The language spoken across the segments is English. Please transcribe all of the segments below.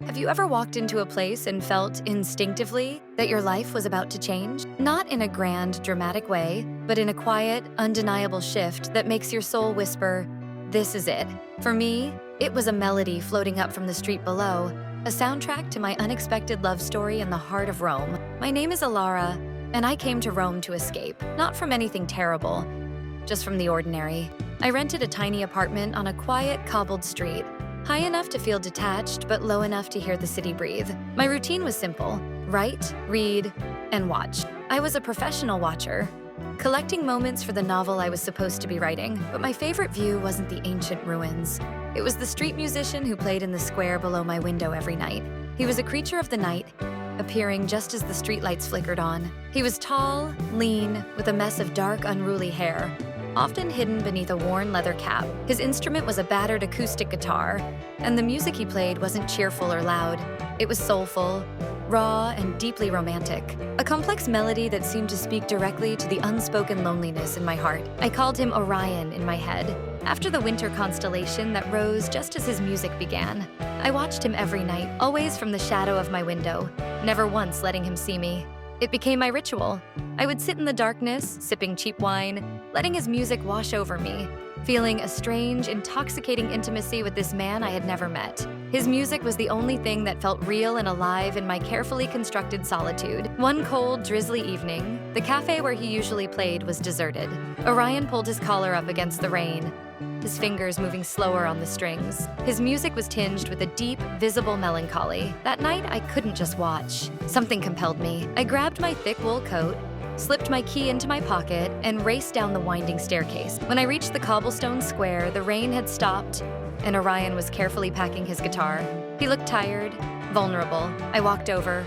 Have you ever walked into a place and felt instinctively that your life was about to change? Not in a grand, dramatic way, but in a quiet, undeniable shift that makes your soul whisper, "This is it." For me, it was a melody floating up from the street below, a soundtrack to my unexpected love story in the heart of Rome. My name is Elara, and I came to Rome to escape, not from anything terrible, just from the ordinary. I rented a tiny apartment on a quiet, cobbled street, high enough to feel detached, but low enough to hear the city breathe. My routine was simple: write, read, and watch. I was a professional watcher, collecting moments for the novel I was supposed to be writing. But my favorite view wasn't the ancient ruins. It was the street musician who played in the square below my window every night. He was a creature of the night, appearing just as the streetlights flickered on. He was tall, lean, with a mess of dark, unruly hair, often hidden beneath a worn leather cap. His instrument was a battered acoustic guitar, and the music he played wasn't cheerful or loud. It was soulful, raw, and deeply romantic. A complex melody that seemed to speak directly to the unspoken loneliness in my heart. I called him Orion in my head, after the winter constellation that rose just as his music began. I watched him every night, always from the shadow of my window, never once letting him see me. It became my ritual. I would sit in the darkness, sipping cheap wine, letting his music wash over me, feeling a strange, intoxicating intimacy with this man I had never met. His music was the only thing that felt real and alive in my carefully constructed solitude. One cold, drizzly evening, the cafe where he usually played was deserted. Orion pulled his collar up against the rain, his fingers moving slower on the strings. His music was tinged with a deep, visible melancholy. That night, I couldn't just watch. Something compelled me. I grabbed my thick wool coat, slipped my key into my pocket, and raced down the winding staircase. When I reached the cobblestone square, the rain had stopped, and Orion was carefully packing his guitar. He looked tired, vulnerable. I walked over,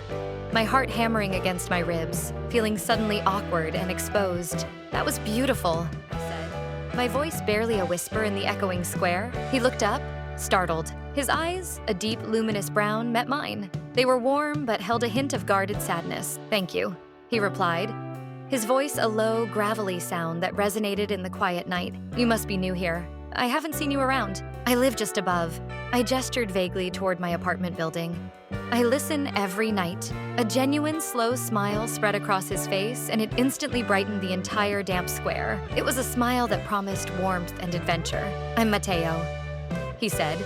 my heart hammering against my ribs, feeling suddenly awkward and exposed. "That was beautiful," I said, my voice barely a whisper in the echoing square. He looked up, startled. His eyes, a deep, luminous brown, met mine. They were warm, but held a hint of guarded sadness. "Thank you," he replied, his voice a low, gravelly sound that resonated in the quiet night. "You must be new here. I haven't seen you around." "I live just above." I gestured vaguely toward my apartment building. "I listen every night." A genuine, slow smile spread across his face, and it instantly brightened the entire damp square. It was a smile that promised warmth and adventure. "I'm Matteo," he said,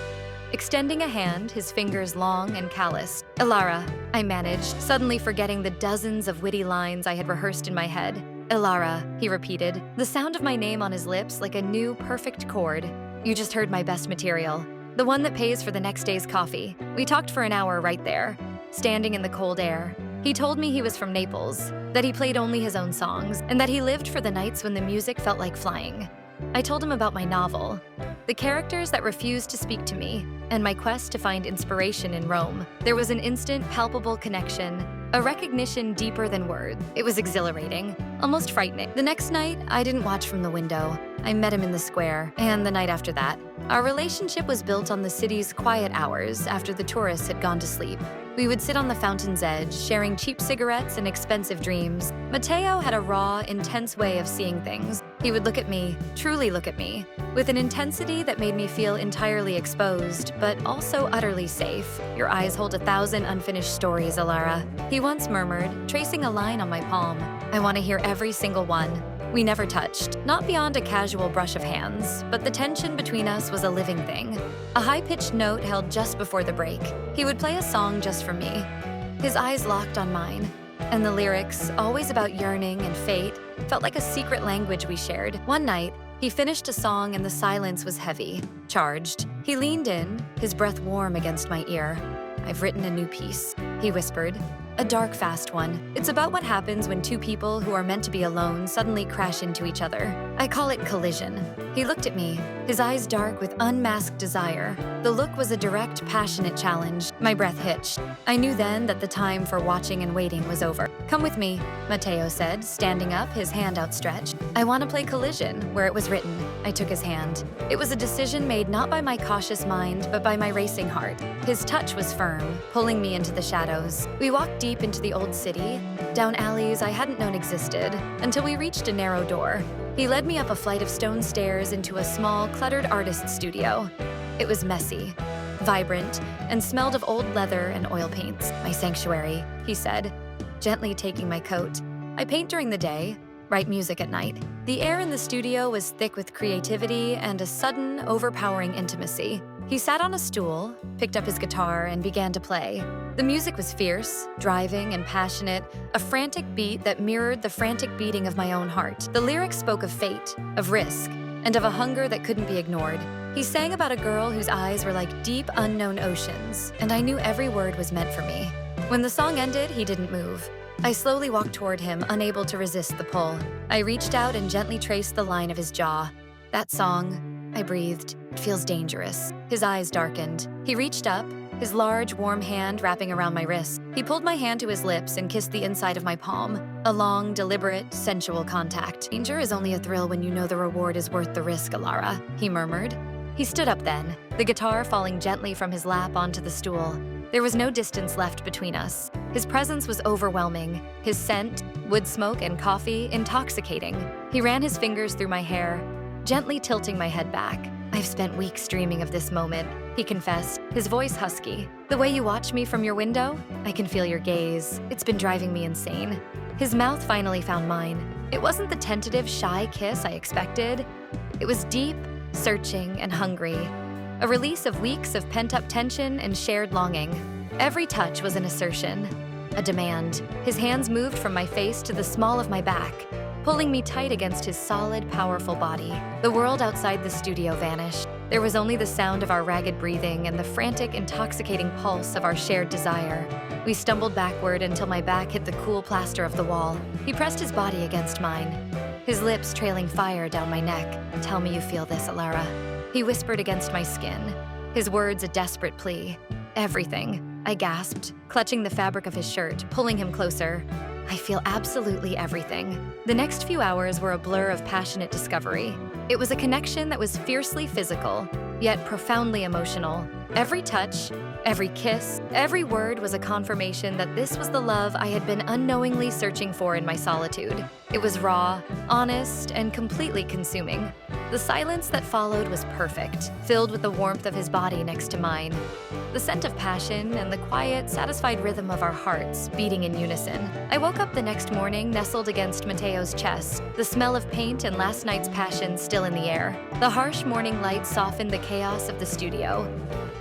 extending a hand, his fingers long and calloused. "Elara," I managed, suddenly forgetting the dozens of witty lines I had rehearsed in my head. "Elara," he repeated, the sound of my name on his lips like a new, perfect chord. "You just heard my best material, the one that pays for the next day's coffee." We talked for an hour right there, standing in the cold air. He told me he was from Naples, that he played only his own songs, and that he lived for the nights when the music felt like flying. I told him about my novel, the characters that refused to speak to me, and my quest to find inspiration in Rome. There was an instant, palpable connection, a recognition deeper than words. It was exhilarating, almost frightening. The next night, I didn't watch from the window. I met him in the square, and the night after that. Our relationship was built on the city's quiet hours after the tourists had gone to sleep. We would sit on the fountain's edge, sharing cheap cigarettes and expensive dreams. Matteo had a raw, intense way of seeing things. He would look at me, truly look at me, with an intensity that made me feel entirely exposed, but also utterly safe. "Your eyes hold 1,000 unfinished stories, Elara," he once murmured, tracing a line on my palm. "I want to hear every single one." We never touched, not beyond a casual brush of hands, but the tension between us was a living thing. A high-pitched note held just before the break. He would play a song just for me. His eyes locked on mine, and the lyrics, always about yearning and fate, felt like a secret language we shared. One night, he finished a song and the silence was heavy, charged. He leaned in, his breath warm against my ear. "I've written a new piece," he whispered. "A dark, fast one. It's about what happens when two people who are meant to be alone suddenly crash into each other. I call it collision." He looked at me, his eyes dark with unmasked desire. The look was a direct, passionate challenge. My breath hitched. I knew then that the time for watching and waiting was over. "Come with me," Matteo said, standing up, his hand outstretched. "I want to play Collision, where it was written." I took his hand. It was a decision made not by my cautious mind, but by my racing heart. His touch was firm, pulling me into the shadows. We walked deep into the old city, down alleys I hadn't known existed, until we reached a narrow door. He led me up a flight of stone stairs into a small, cluttered artist studio. It was messy, vibrant, and smelled of old leather and oil paints. "My sanctuary," he said, gently taking my coat. "I paint during the day, write music at night." The air in the studio was thick with creativity and a sudden, overpowering intimacy. He sat on a stool, picked up his guitar, and began to play. The music was fierce, driving, and passionate, a frantic beat that mirrored the frantic beating of my own heart. The lyrics spoke of fate, of risk, and of a hunger that couldn't be ignored. He sang about a girl whose eyes were like deep, unknown oceans, and I knew every word was meant for me. When the song ended, he didn't move. I slowly walked toward him, unable to resist the pull. I reached out and gently traced the line of his jaw. "That song," I breathed, "it feels dangerous." His eyes darkened. He reached up, his large, warm hand wrapping around my wrist. He pulled my hand to his lips and kissed the inside of my palm. A long, deliberate, sensual contact. "Danger is only a thrill when you know the reward is worth the risk, Elara," he murmured. He stood up then, the guitar falling gently from his lap onto the stool. There was no distance left between us. His presence was overwhelming. His scent, wood smoke, and coffee, intoxicating. He ran his fingers through my hair, gently tilting my head back. "I've spent weeks dreaming of this moment," he confessed, his voice husky. "The way you watch me from your window, I can feel your gaze. It's been driving me insane." His mouth finally found mine. It wasn't the tentative, shy kiss I expected. It was deep, searching, and hungry. A release of weeks of pent-up tension and shared longing. Every touch was an assertion, a demand. His hands moved from my face to the small of my back, pulling me tight against his solid, powerful body. The world outside the studio vanished. There was only the sound of our ragged breathing and the frantic, intoxicating pulse of our shared desire. We stumbled backward until my back hit the cool plaster of the wall. He pressed his body against mine, his lips trailing fire down my neck. "Tell me you feel this, Elara," he whispered against my skin, his words a desperate plea. "Everything," I gasped, clutching the fabric of his shirt, pulling him closer. "I feel absolutely everything." The next few hours were a blur of passionate discovery. It was a connection that was fiercely physical, yet profoundly emotional. Every touch, every kiss, every word was a confirmation that this was the love I had been unknowingly searching for in my solitude. It was raw, honest, and completely consuming. The silence that followed was perfect, filled with the warmth of his body next to mine, the scent of passion, and the quiet, satisfied rhythm of our hearts beating in unison. I woke up the next morning nestled against Mateo's chest, the smell of paint and last night's passion still in the air. The harsh morning light softened the chaos of the studio,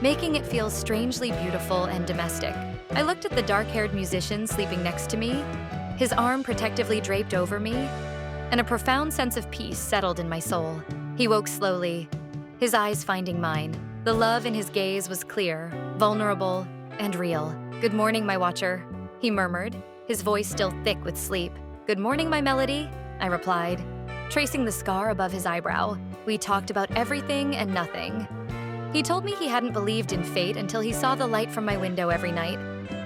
making it feel strangely beautiful and domestic. I looked at the dark-haired musician sleeping next to me, his arm protectively draped over me, and a profound sense of peace settled in my soul. He woke slowly, his eyes finding mine. The love in his gaze was clear, vulnerable, and real. "Good morning, my watcher," he murmured, his voice still thick with sleep. "Good morning, my melody," I replied, tracing the scar above his eyebrow. We talked about everything and nothing. He told me he hadn't believed in fate until he saw the light from my window every night,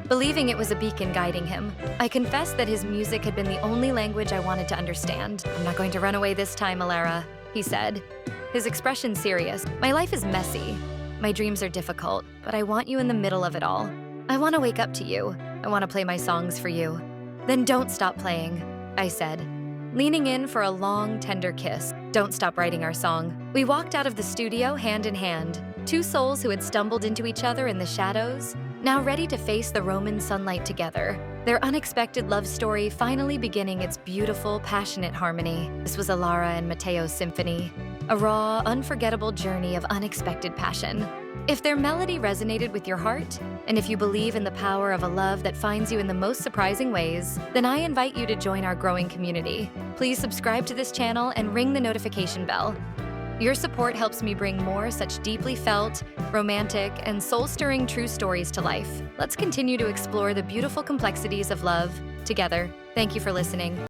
believing it was a beacon guiding him. I confessed that his music had been the only language I wanted to understand. "I'm not going to run away this time, Elara," he said, his expression serious. "My life is messy. My dreams are difficult, but I want you in the middle of it all. I want to wake up to you. I want to play my songs for you." "Then don't stop playing," I said, leaning in for a long, tender kiss. "Don't stop writing our song." We walked out of the studio hand in hand, two souls who had stumbled into each other in the shadows, now ready to face the Roman sunlight together, their unexpected love story finally beginning its beautiful, passionate harmony. This was Elara and Mateo's symphony, a raw, unforgettable journey of unexpected passion. If their melody resonated with your heart, and if you believe in the power of a love that finds you in the most surprising ways, then I invite you to join our growing community. Please subscribe to this channel and ring the notification bell. Your support helps me bring more such deeply felt, romantic, and soul-stirring true stories to life. Let's continue to explore the beautiful complexities of love together. Thank you for listening.